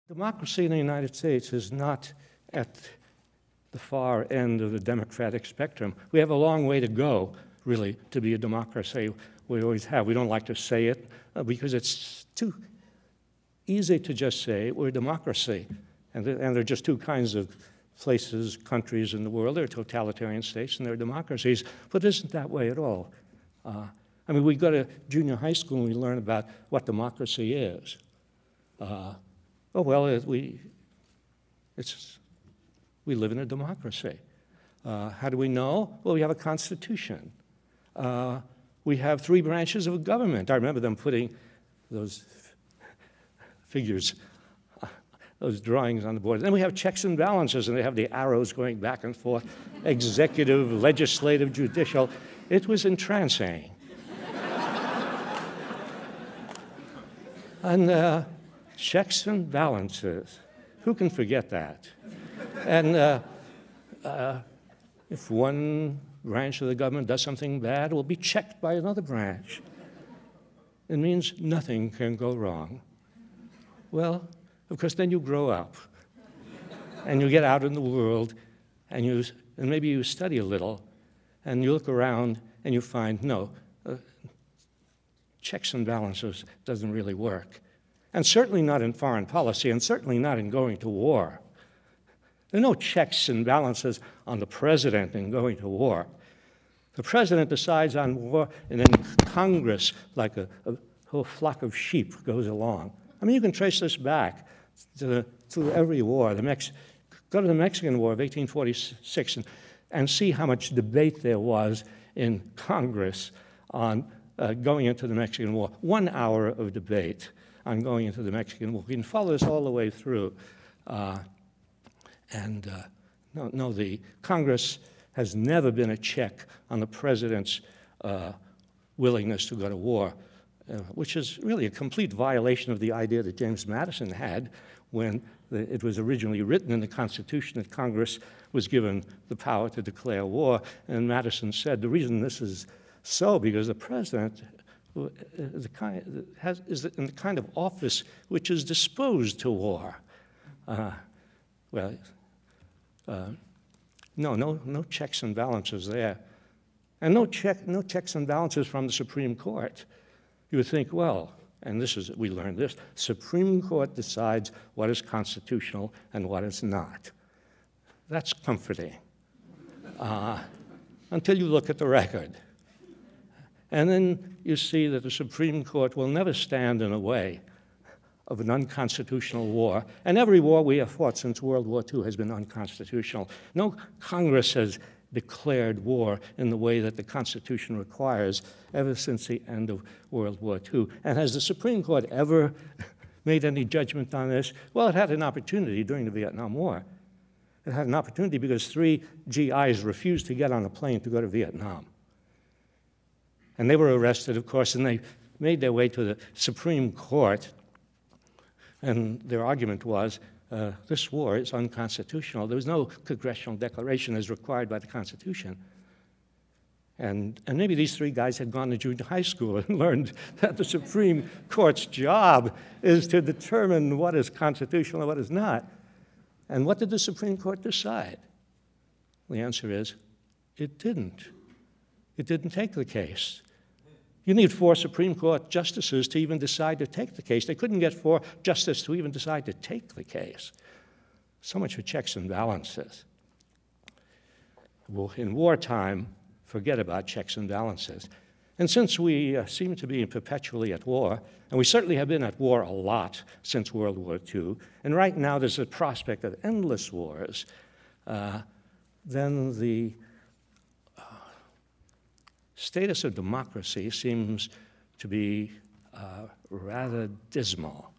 Democracy in the United States is not at the far end of the democratic spectrum. We have a long way to go, really, to be a democracy. We always have. We don't like to say it because it's too easy to just say we're a democracy. And there are just two kinds of places, countries in the world. There are totalitarian states and there are democracies, but it isn't that way at all. I mean, we go to junior high school and we learn about what democracy is. Oh, well, we live in a democracy. How do we know? Well, we have a constitution. We have 3 branches of government. I remember them putting those figures, those drawings on the board. Then we have checks and balances, and they have the arrows going back and forth, executive, legislative, judicial. It was entrancing. And checks and balances. Who can forget that? And if one branch of the government does something bad, it will be checked by another branch. It means nothing can go wrong. Well, of course, then you grow up, and you get out in the world, and maybe you study a little, and you look around, and you find, no, checks and balances doesn't really work. And certainly not in foreign policy, and certainly not in going to war. There are no checks and balances on the president in going to war. The president decides on war, and then Congress, like a whole flock of sheep, goes along. I mean, you can trace this back to every war. Go to the Mexican War of 1846 and see how much debate there was in Congress on going into the Mexican War. 1 hour of debate on going into the Mexican War. We can follow this all the way through. No, the Congress has never been a check on the president's willingness to go to war, which is really a complete violation of the idea that James Madison had when it was originally written in the Constitution that Congress was given the power to declare war. And Madison said, the reason this is so, because the president is in the kind of office which is disposed to war. No checks and balances there. And no checks and balances from the Supreme Court. You would think, well, and we learned this, Supreme Court decides what is constitutional and what is not. That's comforting. Until you look at the record. And then you see that the Supreme Court will never stand in the way of an unconstitutional war. And every war we have fought since World War II has been unconstitutional. No Congress has declared war in the way that the Constitution requires ever since the end of World War II. And has the Supreme Court ever made any judgment on this? Well, it had an opportunity during the Vietnam War. It had an opportunity because 3 GIs refused to get on a plane to go to Vietnam. And they were arrested, of course, and they made their way to the Supreme Court. And their argument was, this war is unconstitutional. There was no congressional declaration as required by the Constitution. And maybe these 3 guys had gone to junior high school and learned that the Supreme Court's job is to determine what is constitutional and what is not. And what did the Supreme Court decide? The answer is, it didn't. It didn't take the case. You need 4 Supreme Court justices to even decide to take the case. They couldn't get 4 justices to even decide to take the case. So much for checks and balances. Well, in wartime, forget about checks and balances. And since we seem to be perpetually at war, and we certainly have been at war a lot since World War II, and right now there's a prospect of endless wars, then the status of democracy seems to be rather dismal.